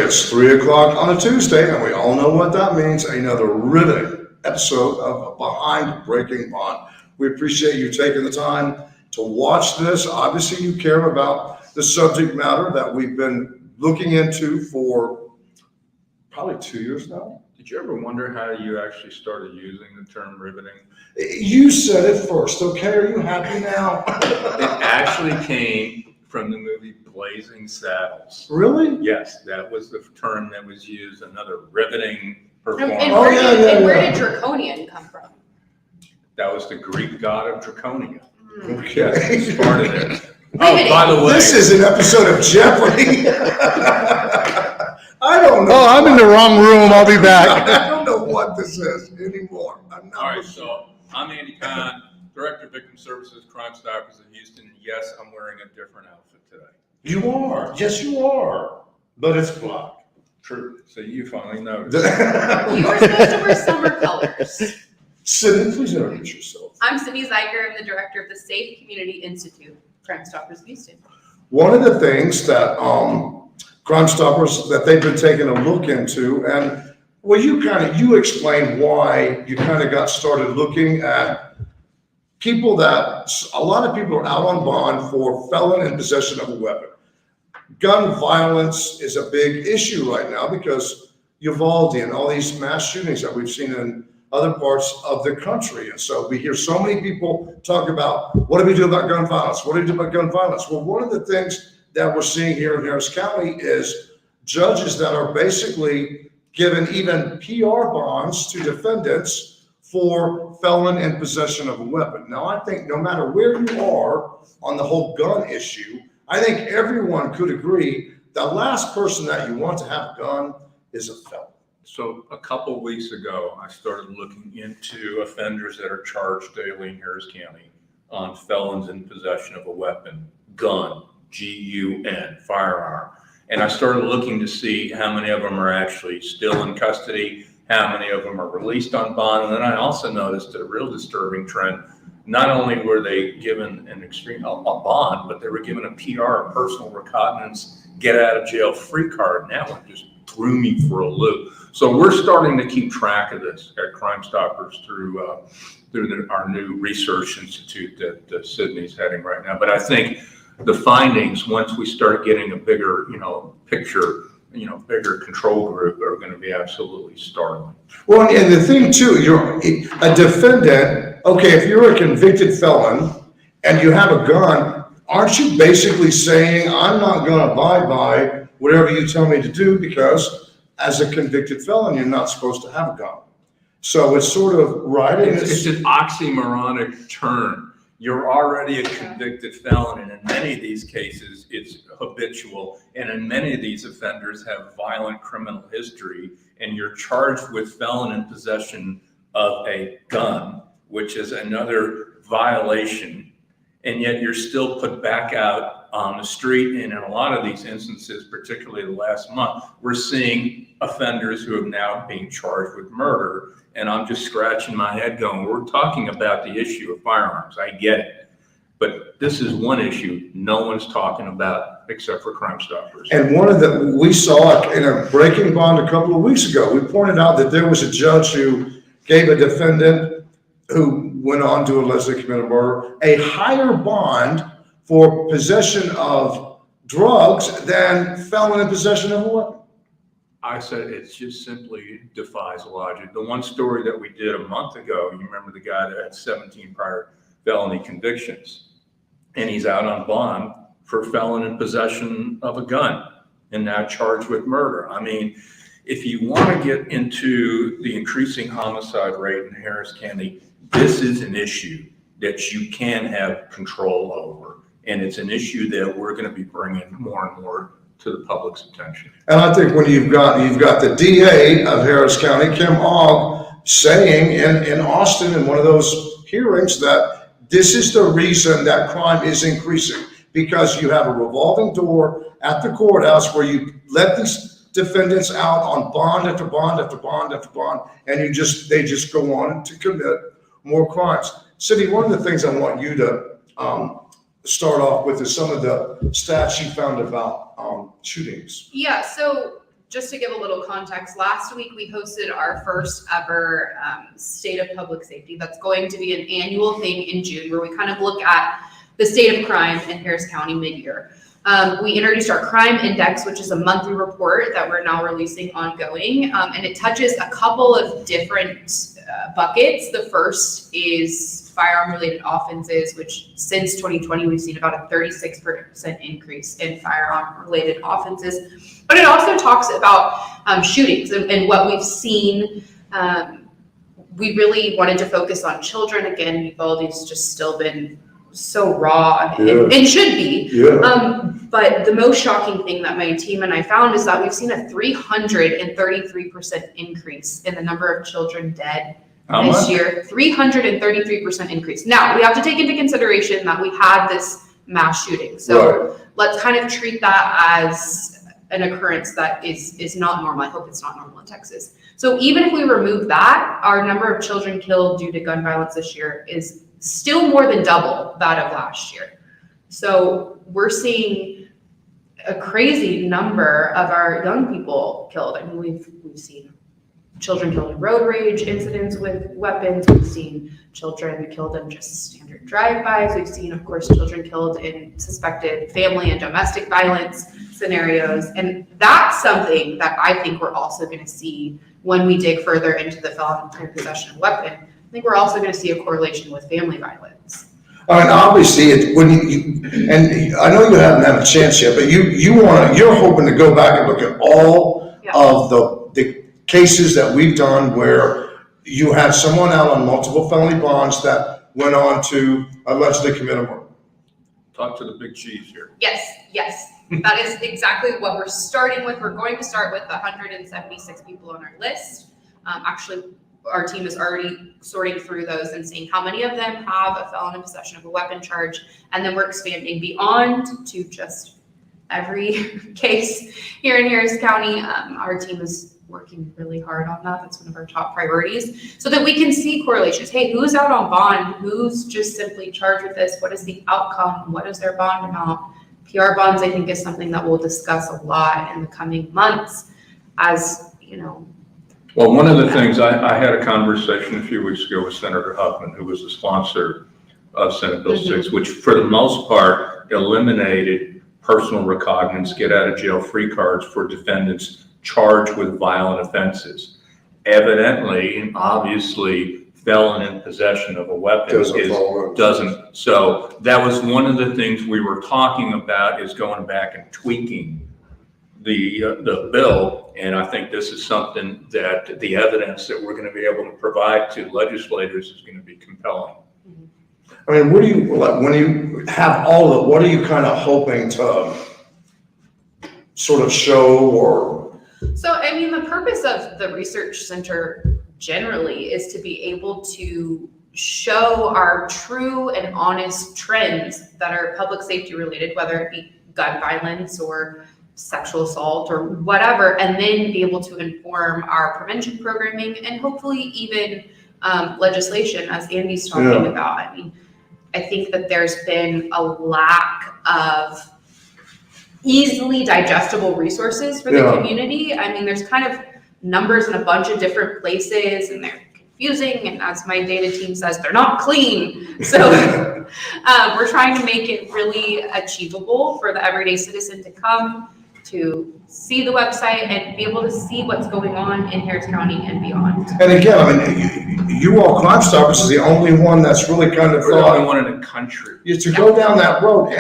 It's 3 o'clock on a Tuesday, and we all know what that means. Another riveting episode of Behind Breaking Bond. We appreciate you taking the time to watch this. Obviously, you care about the subject matter that we've been looking into for probably 2 years now. Did you ever wonder how you actually started using the term riveting? You said it first, okay? Are you happy now? It actually came from the movie Blazing Saddles. Really? Yes, that was the term that was used, another riveting performance. And where did draconian come from? That was the Greek god of Draconia. Okay. Yes, it started there. Oh, by the way. This is an episode of Jeopardy! I don't know. Oh, I'm in the wrong room. I'll be back. I don't know what this is anymore. I'm not. All right, so I'm Andy Kahan, Director of Victim Services, Crime Stoppers of Houston, and yes, I'm wearing a different outfit today. You are. Yes, you are. But it's black. True. So you finally noticed. You were supposed to wear summer colors. Sydney, please introduce yourself. I'm Sydney Zeiger. I'm the director of the Safe Community Institute, Crime Stoppers of Houston. One of the things that Crime Stoppers that they've been taking a look into, and well, you explained why you kind of got started looking at people that a lot of people are out on bond for felon in possession of a weapon. Gun violence is a big issue right now because Uvalde and all these mass shootings that we've seen in other parts of the country. And so we hear so many people talk about, what do we do about gun violence? What do we do about gun violence? Well, one of the things that we're seeing here in Harris County is judges that are basically given even PR bonds to defendants for felon in possession of a weapon. Now, I think no matter where you are on the whole gun issue, I think everyone could agree the last person that you want to have a gun is a felon. So a couple of weeks ago, I started looking into offenders that are charged daily in Harris County on felons in possession of a weapon, gun, G-U-N, firearm. And I started looking to see how many of them are actually still in custody, how many of them are released on bond. And then I also noticed a real disturbing trend. Not only were they given a bond, but they were given a PR, a personal recognizance, get out of jail free card. Now it just threw me for a loop. So we're starting to keep track of this at Crime Stoppers through our new research institute that Sydney's heading right now. But I think the findings, once we start getting a bigger, picture, bigger control group, are going to be absolutely startling. Well, and the thing too, you're a defendant. Okay, if you're a convicted felon and you have a gun, aren't you basically saying, I'm not going to abide by whatever you tell me to do because as a convicted felon, you're not supposed to have a gun. So it's sort of right. It's an oxymoronic term. You're already a convicted felon, and in many of these cases, it's habitual. And in many of these offenders have violent criminal history, and you're charged with felon in possession of a gun, which is another violation. And yet you're still put back out on the street. And in a lot of these instances, particularly the last month, we're seeing offenders who are now being charged with murder. And I'm just scratching my head going, we're talking about the issue of firearms. I get it. But this is one issue no one's talking about except for Crime Stoppers. And we saw in a breaking bond a couple of weeks ago, we pointed out that there was a judge who gave a defendant who went on to allegedly commit a murder a higher bond for possession of drugs than felon in possession of a weapon. I said it just simply defies logic. The one story that we did a month ago, you remember the guy that had 17 prior felony convictions, and he's out on bond for felon in possession of a gun and now charged with murder. I mean, if you want to get into the increasing homicide rate in Harris County, this is an issue that you can have control over. And it's an issue that we're going to be bringing more and more to the public's attention. And I think when you've got the DA of Harris County, Kim Ogg, saying in Austin in one of those hearings that this is the reason that crime is increasing, because you have a revolving door at the courthouse where you let these defendants out on bond after bond after bond after bond, and they just go on to commit more crimes. Cindy, one of the things I want you to start off with is some of the stats you found about shootings. Yeah, so just to give a little context, last week we hosted our first ever State of Public Safety. That's going to be an annual thing in June where we kind of look at the state of crime in Harris County mid-year. We introduced our crime index, which is a monthly report that we're now releasing ongoing, and it touches a couple of different buckets. The first is firearm-related offenses, which since 2020, we've seen about a 36% increase in firearm-related offenses. But it also talks about shootings and what we've seen. We really wanted to focus on children. Again, Uvalde's just still been so raw and should be. But the most shocking thing that my team and I found is that we've seen a 333% increase in the number of children dead this year. 333% increase. Now, we have to take into consideration that we had this mass shooting. So let's kind of treat that as an occurrence that is not normal. I hope it's not normal in Texas. So even if we remove that, our number of children killed due to gun violence this year is still more than double that of last year. So we're seeing a crazy number of our young people killed. I mean, we've seen children killed in road rage incidents with weapons. We've seen children killed in just standard drive-bys. We've seen, of course, children killed in suspected family and domestic violence scenarios. And that's something that I think we're also going to see when we dig further into the felon in possession of weapon. I think we're also going to see a correlation with family violence. I mean, obviously, when you and I know you haven't had a chance yet, but you're hoping to go back and look at all of the cases that we've done where you had someone out on multiple felony bonds that went on to allegedly commit a murder. Talk to the big cheese here. Yes. That is exactly what we're starting with. We're going to start with the 176 people on our list. Actually, our team is already sorting through those and seeing how many of them have a felon in possession of a weapon charge. And then we're expanding beyond to just every case here in Harris County. Our team is working really hard on that. That's one of our top priorities so that we can see correlations. Hey, who's out on bond? Who's just simply charged with this? What is the outcome? What is their bond amount? PR bonds, I think, is something that we'll discuss a lot in the coming months as, you know. Well, one of the things, I had a conversation a few weeks ago with Senator Huffman, who was the sponsor of Senate Bill 6, which for the most part eliminated personal recognizance, get out of jail free cards for defendants charged with violent offenses. Evidently, and obviously, felon in possession of a weapon doesn't. So that was one of the things we were talking about, is going back and tweaking the bill. And I think this is something that the evidence that we're going to be able to provide to legislators is going to be compelling. I mean, when you have all of it, what are you kind of hoping to sort of show or? So, I mean, the purpose of the research center generally is to be able to show our true and honest trends that are public safety related, whether it be gun violence or sexual assault or whatever, and then be able to inform our prevention programming and hopefully even legislation, as Andy's talking about. I mean, I think that there's been a lack of easily digestible resources for the community. I mean, there's kind of numbers in a bunch of different places and they're confusing, and as my data team says, they're not clean. So we're trying to make it really achievable for the everyday citizen to come to see the website and be able to see what's going on in Harris County and beyond. And again, I mean, you all Crime Stoppers is the only one that's really kind of We're the only one in the country. is to go down that road.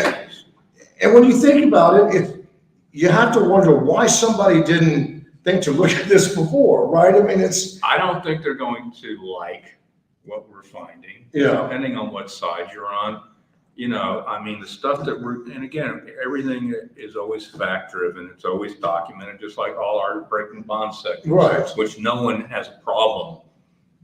And when you think about it, you have to wonder why somebody didn't think to look at this before, right? I mean, I don't think they're going to like what we're finding, depending on what side you're on. You know, I mean, the stuff that and again, everything is always fact driven. It's always documented, just like all our breaking bond sections, right, which no one has a problem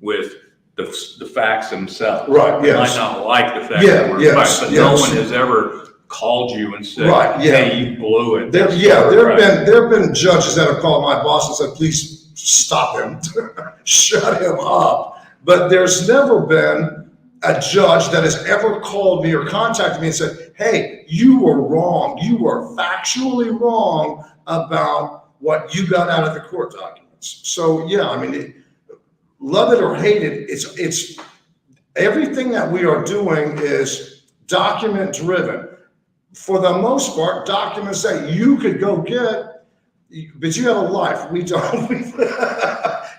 with the facts themselves. Right, They might not like the fact that we're facts, but no one has ever called you and said, hey, you blew it. There have been judges that have called my boss and said, please stop him, shut him up. But there's never been a judge that has ever called me or contacted me and said, hey, you were wrong. You were factually wrong about what you got out of the court documents. So, yeah, I mean, love it or hate it, it's everything that we are doing is document driven. For the most part, documents that you could go get, but you have a life. We don't.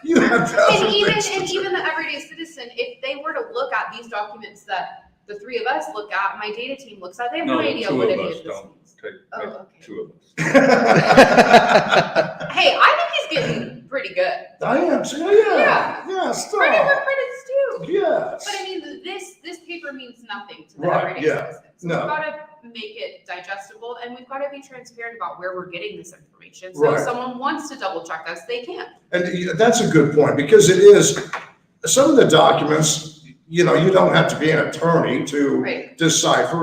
You have And even, things to and do. even the everyday citizen, if they were to look at these documents that the three of us look at, my data team looks at, they have no idea two what of any us of this don't means. take, Oh, okay. two of us. Hey, I think he's getting pretty good. I am too. Yeah. Yeah. Stop. Credit where credit's due. Yes. But I mean, this paper means nothing to the Right, everyday yeah. citizen. So No. we've got to make it digestible, and we've got to be transparent about where we're getting this information. So Right. if someone wants to double check us, they can. And that's a good point, because it is, some of the documents, you don't have to be an attorney to Right. decipher,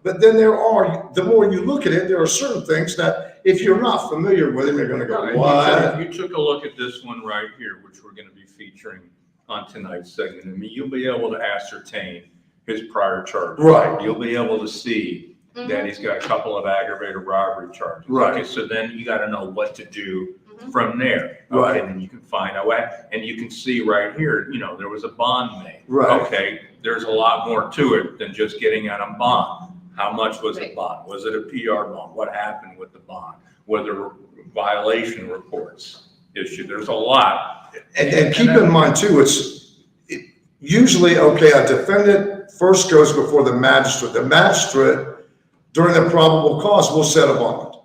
but then the more you look at it, there are certain things that if you're not familiar with them, you're gonna go, Right. what? You took a look at this one right here, which we're gonna be featuring on tonight's segment. I mean, you'll be able to ascertain his prior charges. Right. You'll be able to see Mhm. that he's got a couple of aggravated robbery charges. Right. Okay, so then you gotta know what to do Mhm. from there. Right. Okay, and you can find out, and you can see right here, there was a bond made. Right. Okay, there's a lot more to it than just getting out on bond. How much was the Right. bond? Was it a PR bond? What happened with the bond? Whether violation reports issued, there's a lot. And keep in mind too, usually, okay, a defendant first goes before the magistrate. The magistrate, during the probable cause, will set a bond.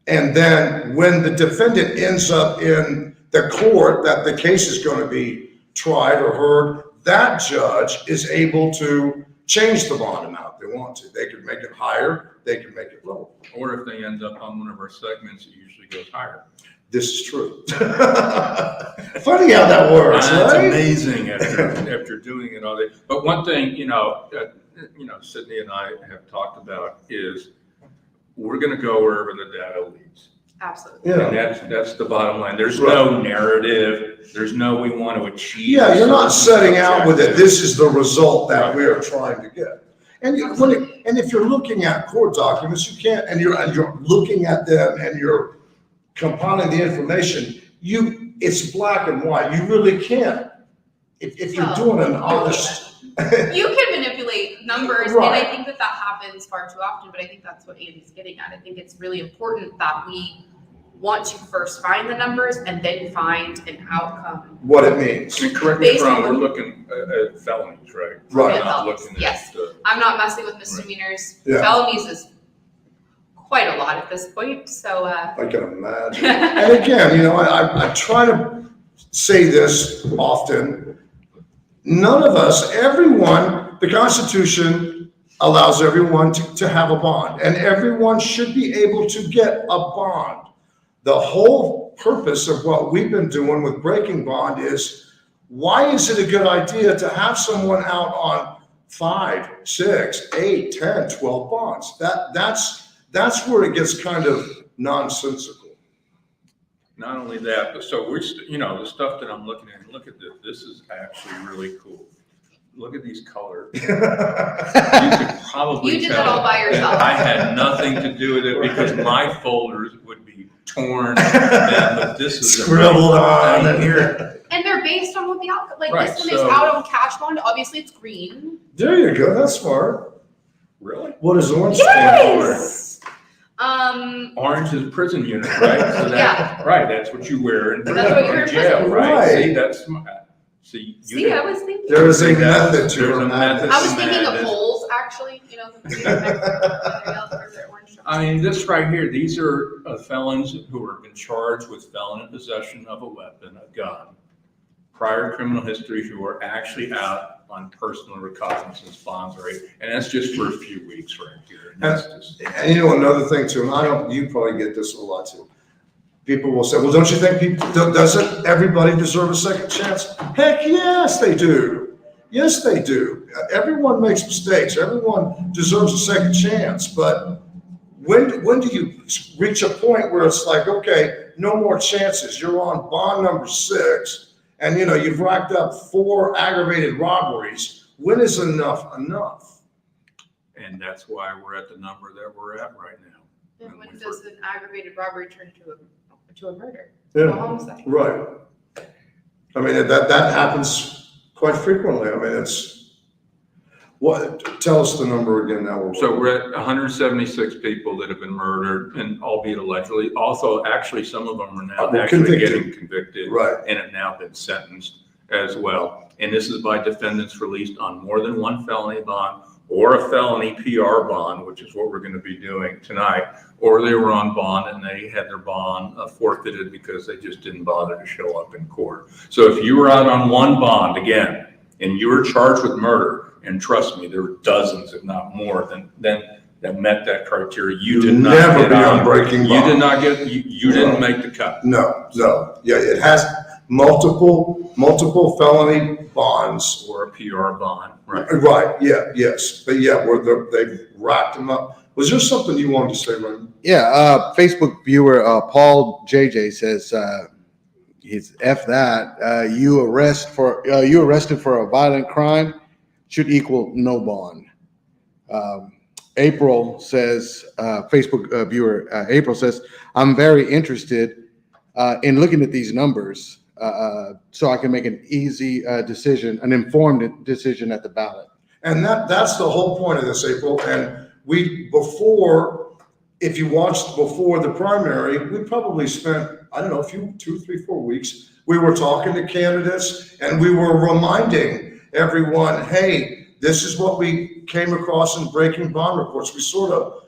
And then when the defendant ends up in the court that the case is going to be tried or heard, that judge is able to change the bond amount if they want to. They could make it higher, they could make it lower. Or if they end up on one of our segments, it usually goes higher. This is true. Funny how that works, It's right? amazing after doing it all day. But one thing, Sydney and I have talked about is we're going to go wherever the data leads. Absolutely. Yeah. And that's the bottom line. There's no narrative. There's no we want to achieve. Yeah, you're not setting out with it, objective. this is the result that we are trying to get. And if you're looking at court documents, you can't, and you're looking at them and you're compiling the information, it's black and white. You really can't. If you're doing an honest. You can manipulate numbers, and Right. I think that happens far too often, but I think that's what Andy's getting at. I think it's really important that we want to first find the numbers and then find an outcome. What it means. And correct me if Based I'm on wrong, we're what- looking at felonies, right? Right. We're not Felonies, looking yes. at, I'm not messing with misdemeanors. Yeah. Felonies is quite a lot at this point, so. I can imagine. And again, I try to say this often. None of us, everyone, the Constitution allows everyone to have a bond, and everyone should be able to get a bond. The whole purpose of what we've been doing with breaking bond is, why is it a good idea to have someone out on 5, 6, 8, 10, 12 bonds? That's where it gets kind of nonsensical. not only that, but so the stuff that I'm looking at, look at this. This is actually really cool. Look at these colors. You could probably You did that tell all by that yourself. I had nothing to do with it because my folders would be torn. But this is Scribbled on and here. And they're based on what the outcome, like Right, this one is so- out on cash bond, obviously it's green. There you go, that's smart. Really? What does orange stand for? Yes! Orange is prison unit, right? So Yeah. Right, that's what you wear in That's what you wear in jail, prison. right? Right. See, that's smart. See, you See, I didn't- was thinking. There is a There's method to a her method. I was thinking of Madness. holes, actually, the I mean, this right here, these are felons who have been charged with felon in possession of a weapon, a gun, prior criminal history, who are actually out on personal recognizance bonds, right? And that's just for a few weeks right here. And that's just, And another thing too, and you probably get this a lot too. People will say, well, don't you think doesn't everybody deserve a second chance? Heck, yes, they do. Yes, they do. Everyone makes mistakes. Everyone deserves a second chance. But when do you reach a point where it's like, okay, no more chances. You're on bond number 6, and you've racked up 4 aggravated robberies. When is enough enough? and that's why we're at the number that we're at right now. And when does an aggravated robbery turn to a murder? Yeah. A homicide? Right. I mean, that happens quite frequently. I mean, tell us the number again now. So we're at 176 people that have been murdered, and albeit allegedly. Also, actually, some of them are now actually getting convicted, right, and have now been sentenced as well. And this is by defendants released on more than one felony bond or a felony PR bond, which is what we're going to be doing tonight, or they were on bond and they had their bond forfeited because they just didn't bother to show up in court. So if you were out on one bond again, and you were charged with murder, and trust me, there were dozens, if not more, that met that criteria. You did not never be on breaking bond. You did not get. You didn't make the cut. No. Yeah, it has multiple felony bonds or a PR bond. Right. Right. Yeah. Yes. But yeah, they've racked them up. Was there something you wanted to say, Ryan? Yeah. Facebook viewer Paul JJ says he's F that. You arrested for a violent crime should equal no bond. April says, Facebook viewer April says, I'm very interested in looking at these numbers so I can make an easy decision, an informed decision at the ballot. And that's the whole point of this, April. And if you watched before the primary, we probably spent, I don't know, 2, 3, 4 weeks. We were talking to candidates and we were reminding everyone, hey, this is what we came across in breaking bond reports. We sort of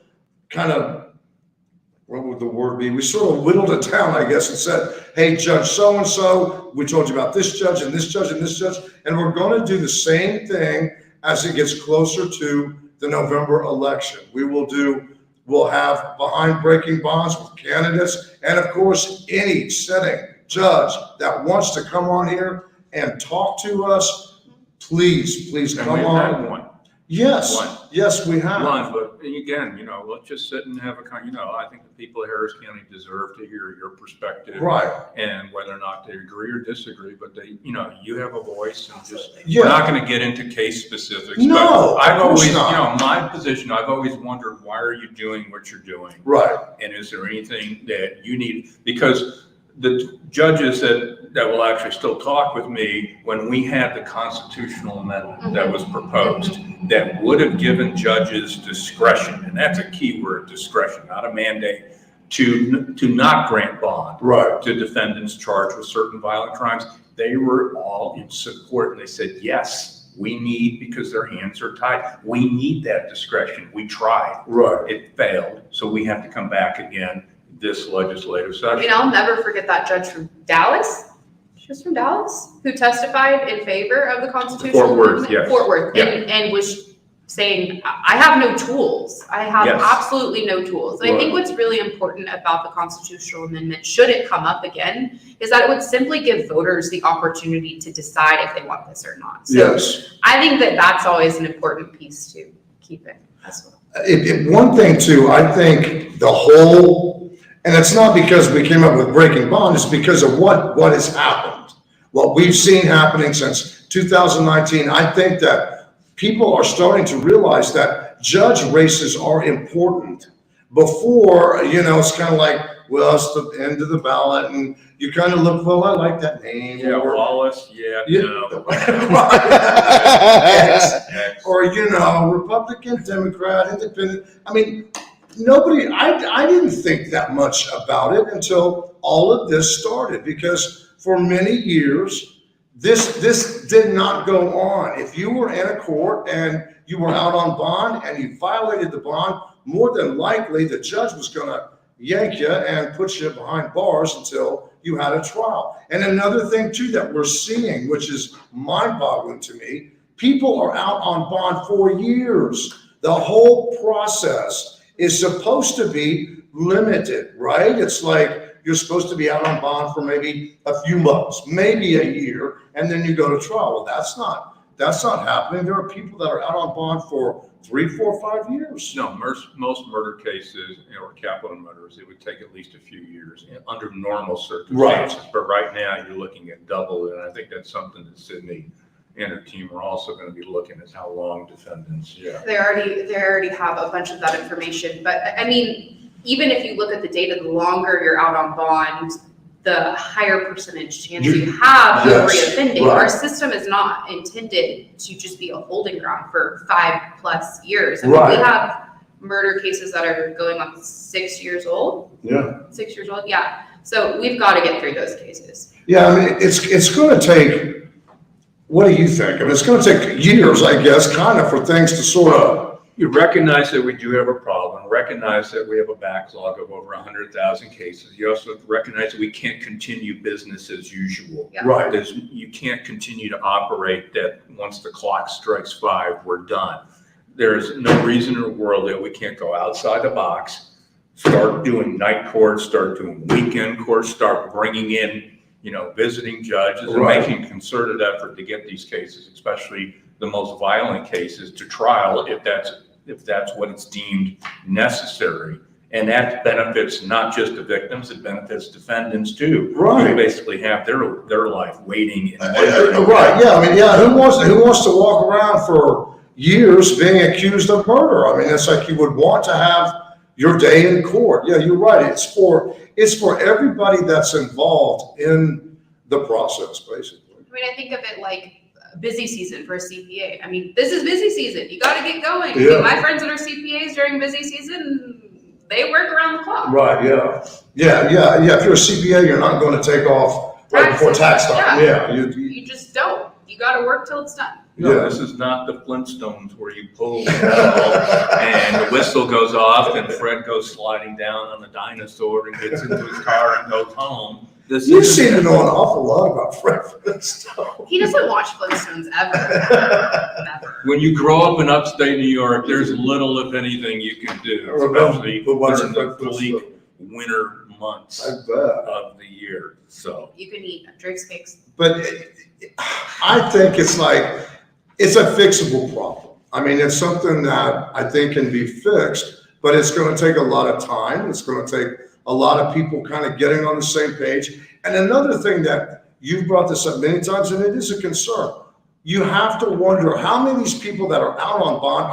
what would the word be? We sort of whittled it down, I guess, and said, hey, Judge so-and-so, we told you about this judge and this judge and this judge, and we're going to do the same thing as it gets closer to the November election. We'll have behind breaking bonds with candidates, and of course, any sitting judge that wants to come on here and talk to us, please come on. Had one. Yes, One. Yes, we have. One, but again, let's just sit and have I think the people of Harris County deserve to hear your perspective. Right. And whether or not they agree or disagree, but you have a voice, and Yeah. we're not going to get into case specifics. No, but I've of course always, not. my position, I've always wondered, why are you doing what you're doing? Right. And is there anything that you need? Because the judges that will actually still talk with me, when we had the constitutional amendment that was proposed, that would have given judges discretion, and that's a key word, discretion, not a mandate, to not grant bond Right. to defendants charged with certain violent crimes. They were all in support, and they said, yes, we need, because their hands are tied, we need that discretion. We tried. Right. It failed, so we have to come back again this legislative I session. mean, I'll never forget that judge from Dallas. She was from Dallas, who testified in favor of the constitutional Fort Worth, amendment. yes. Fort Worth, Yeah. and was saying, I have no tools. I have Yes. absolutely no tools. And I think Right. what's really important about the constitutional amendment, should it come up again, is that it would simply give voters the opportunity to decide if they want this or not. So Yes. I think that that's always an important piece to keep in as well. One thing too, I think and it's not because we came up with breaking bond, it's because of what has happened. What we've seen happening since 2019, I think that people are starting to realize that judge races are important. Before, it's kind of like, well, it's the end of the ballot, and you kind of look, well, I like that name. Yeah, or, Wallace, no. Next. Or, Republican, Democrat, Independent. I mean, I didn't think that much about it until all of this started, because for many years, this did not go on. If you were in a court and you were out on bond and you violated the bond, more than likely the judge was going to yank you and put you behind bars until you had a trial. And another thing too that we're seeing, which is mind-boggling to me, people are out on bond for years. The whole process is supposed to be limited, right? It's like you're supposed to be out on bond for maybe a few months, maybe a year, and then you go to trial. Well, that's not happening. There are people that are out on bond for 3, 4, 5 years. No, most murder cases or capital murders, it would take at least a few years under normal circumstances. Right. But right now, you're looking at double, and I think that's something that Sydney and her team are also going to be looking at, how long defendants. Yeah. They already have a bunch of that information, but I mean, even if you look at the data, the longer you're out on bond, the higher percentage chance you have of Yes, reoffending. right. Our system is not intended to just be a holding ground for 5+ years. I mean, Right. we have murder cases that are going on 6 years old. Yeah. 6 years old, yeah. So we've got to get through those cases. Yeah, I mean, it's going to take, what do you think? I mean, it's going to take years, I guess, kind of for things to sort of, You recognize that we do have a problem, recognize that we have a backlog of over 100,000 cases. You also recognize that we can't continue business as usual. Yeah. right. You can't continue to operate that once the clock strikes 5, we're done. There's no reason in the world that we can't go outside the box, start doing night courts, start doing weekend courts, start bringing in, visiting judges and Right. making a concerted effort to get these cases, especially the most violent cases, to trial if that's what it's deemed necessary. And that benefits not just the victims, it benefits defendants too. Right. Who basically have their life waiting in Right, yeah, I mean, yeah, who wants to walk around for years being accused of murder? I mean, it's like you would want to have your day in court. Yeah, you're right. It's for everybody that's involved in the process, basically. I mean, I think of it like busy season for a CPA. I mean, this is busy season. You got to get going. I Yeah. mean, my friends that are CPAs during busy season, they work around the clock. Right, yeah. If you're a CPA, you're not going to take off right before tax time. Yeah. You just don't. You got to work till it's done. No, Yeah. this is not the Flintstones where you pull the bell and the whistle goes off and Fred goes sliding down on the dinosaur and gets into his car and goes home. You seem to know an awful lot about Fred Flintstone. He doesn't watch Flintstones ever. Never. When you grow up in upstate New York, there's little, if anything, you can do, especially during the bleak winter months I bet. of the year. So You can eat Drake's cakes. But I think it's a fixable problem. I mean, it's something that I think can be fixed, but it's going to take a lot of time. It's going to take a lot of people kind of getting on the same page. And another thing that you've brought this up many times, and it is a concern. You have to wonder how many of these people that are out on bond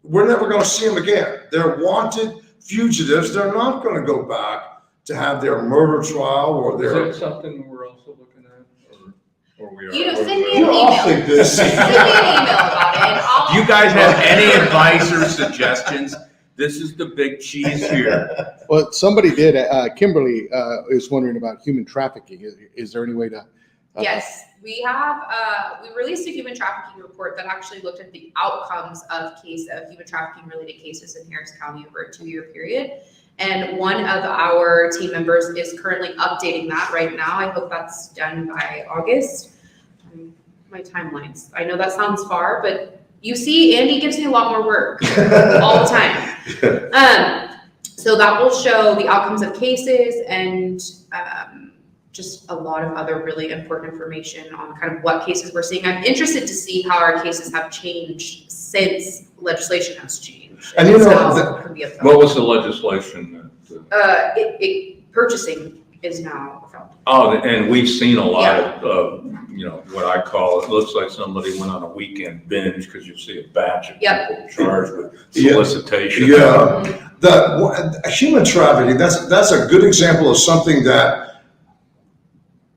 we're never going to see them again. They're wanted fugitives. They're not going to go back to have their murder trial or their. is that something we're also looking at? Or we are? Send me an You're email. awfully busy. Send me an email about it. And I'll, Do you guys have any advice or suggestions? This is the big cheese here. Well, somebody did, Kimberly is wondering about human trafficking. Is there any way to? Yes, we have, we released a human trafficking report that actually looked at the outcomes of human trafficking related cases in Harris County over a 2-year period. And one of our team members is currently updating that right now. I hope that's done by August. My timelines, I know that sounds far, but you see, Andy gives me a lot more work all the time. So that will show the outcomes of cases and just a lot of other really important information on kind of what cases we're seeing. I'm interested to see how our cases have changed since legislation has changed. And you know, how it can be a What was the legislation that? Purchasing is now a felony. Oh, and we've seen a lot of, what I call, it looks like somebody went on a weekend binge because you see a batch of people charged with solicitation. Yeah, the human trafficking, that's a good example of something that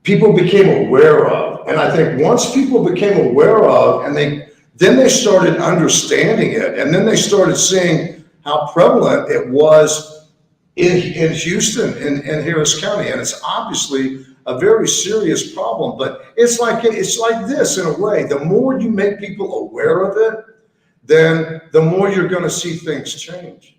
people became aware of. And I think once people became aware of, and then they started understanding it, and then they started seeing how prevalent it was in Houston, in Harris County. And it's obviously a very serious problem, but it's like this in a way. The more you make people aware of it, then the more you're going to see things change.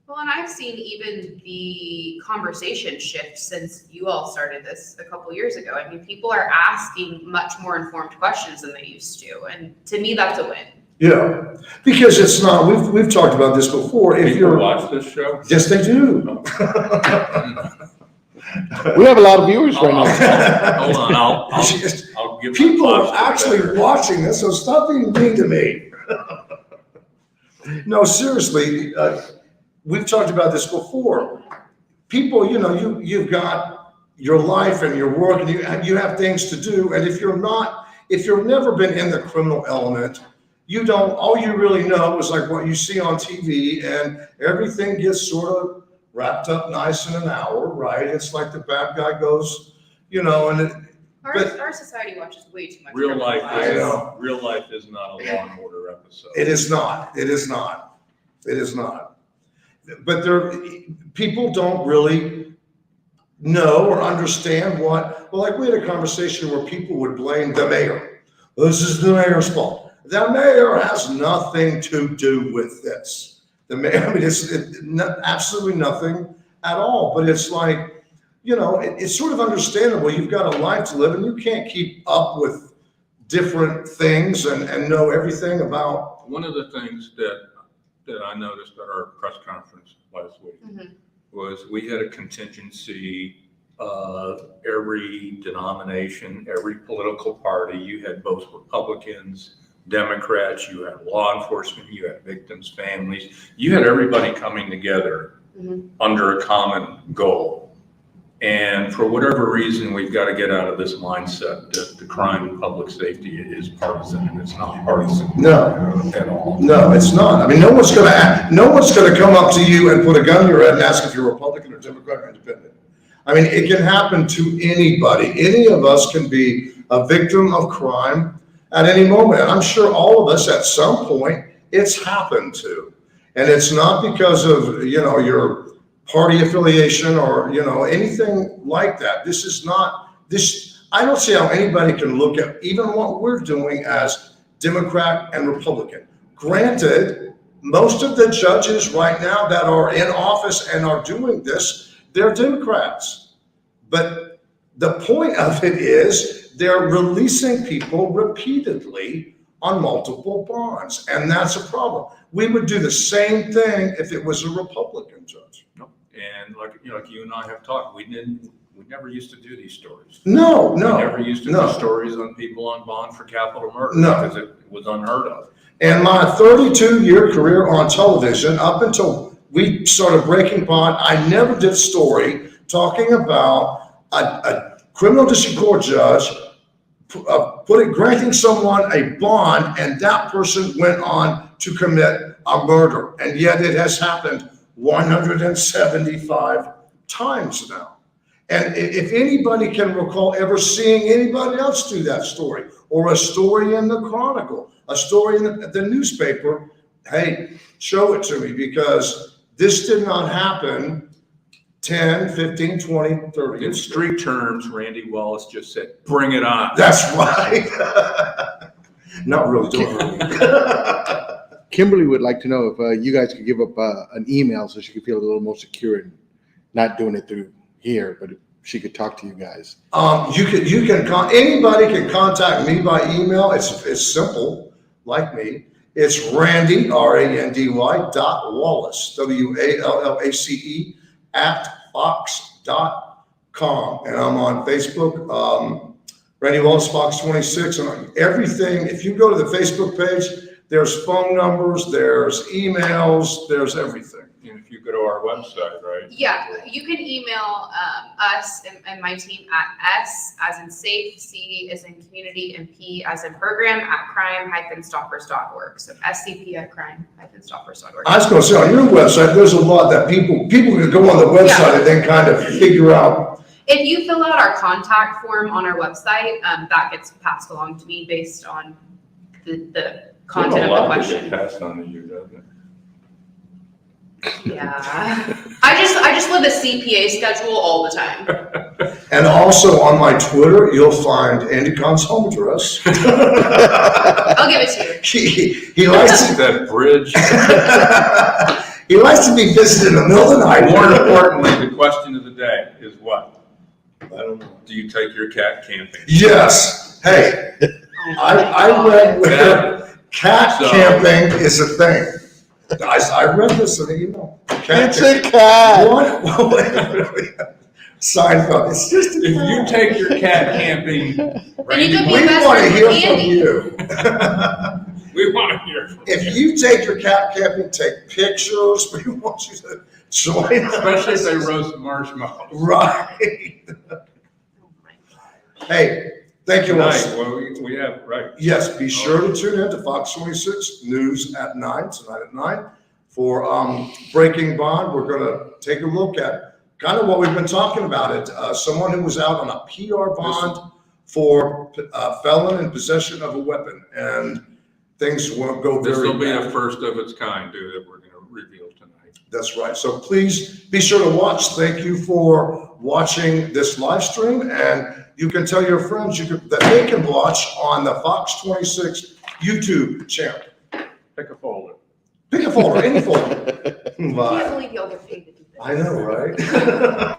Well, and I've seen even the conversation shift since you all started this a couple years ago. I mean, people are asking much more informed questions than they used to. And to me, that's a win. Yeah, because it's not, we've talked about this before. If People you're, watch this show? yes, they do. We have a lot of viewers right now. Hold on, I'll give my People are thoughts to actually better. watching this, so stop being mean to me. No, seriously, we've talked about this before. People, you've got your life and your work, and you have things to do. And if you've never been in the criminal element, you don't, all you really know is like what you see on TV, and everything gets sort of wrapped up nice in an hour, right? It's like the bad guy goes, and Our society watches way too much. Real criminal life I is, know. real life is not a Law and Order episode. it is not. But people don't really know or understand like we had a conversation where people would blame the mayor. This is the mayor's fault. The mayor has nothing to do with this. The mayor, it's absolutely nothing at all. But it's like, it's sort of understandable. You've got a life to live, and you can't keep up with different things and know everything about. One of the things that I noticed at our press conference last week was we had a contingency of every denomination, every political party. You had both Republicans, Democrats, you had law enforcement, you had victims' families, you had everybody coming together under a common goal. And for whatever reason, we've got to get out of this mindset that the crime and public safety is partisan, and it's not partisan at all. No, it's not. I mean, no one's going to come up to you and put a gun in your head and ask if you're Republican or Democrat or Independent. I mean, it can happen to anybody. Any of us can be a victim of crime at any moment. And I'm sure all of us at some point it's happened to. And it's not because of, your party affiliation or, anything like that. This is not this. I don't see how anybody can look at even what we're doing as Democrat and Republican. Granted, most of the judges right now that are in office and are doing this, they're Democrats. But the point of it is they're releasing people repeatedly on multiple bonds. And that's a problem. We would do the same thing if it was a Republican judge. And like you and I have talked, we never used to do these stories. No. We never used to do stories on people on bond for capital murder because it was unheard of. And my 32-year career on television, up until we started breaking bond, I never did a story talking about a criminal district court judge granting someone a bond, and that person went on to commit a murder. And yet it has happened 175 times now. And if anybody can recall ever seeing anybody else do that story, or a story in the Chronicle, a story in the newspaper, hey, show it to me, because this did not happen 10, 15, 20, 30. In street terms, Randy Wallace just said, bring it on. That's right. Not really doing it. Kimberly would like to know if you guys could give up an email so she could feel a little more secure and not doing it through here, but she could talk to you guys. Anybody can contact me by email. It's simple, like me. It's Randy, RANDY .Wallace, WALLACE @fox.com. And I'm on Facebook, Randy Wallace Fox 26, and on everything. If you go to the Facebook page, there's phone numbers, there's emails, there's everything. And if you go to our website, right? Yeah, you can email us and my team at S as in safe, C as in community, and P as in program at crime-stoppers.org. So SCP at crime-stoppers.org. I was going to say, on your website, there's a lot that people can go on the website and then kind of figure out. If you fill out our contact form on our website, that gets passed along to me based on the content of the question. Passed on to you, doesn't it? Yeah, I just live a CPA schedule all the time. And also on my Twitter, you'll find Andy Kahn's home address. I'll give it to you. He likes to, that bridge. he likes to be visited in the middle of the night. More importantly, the question of the day is what? I don't know. Do you take your cat camping? Yes. Hey, I read where cat camping is a thing. I read this in the email. It's a cat. What? Seinfeld. It's just a cat. If you take your cat camping, Randy, you could We be best want to friends hear with from Andy. you. we want to hear from you. If you take your cat camping, take pictures. We want you to join us. Especially if they roast marshmallows. Right. Hey, Thank you, Wallace. Tonight, well, we have, right. Yes, be sure to tune in to Fox 26 News at 9, tonight at 9, for Breaking Bond. We're going to take a look at kind of what we've been talking about. It someone who was out on a PR bond for felon in possession of a weapon, and things won't go very This will be bad. a first of its kind, too, that we're going to reveal tonight. That's right. So please be sure to watch. Thank you for watching this live stream, and you can tell your friends that they can watch on the Fox 26 YouTube channel. Pick a folder. Pick a folder, any folder. I can't Bye. believe y'all get paid to do this. I know, right?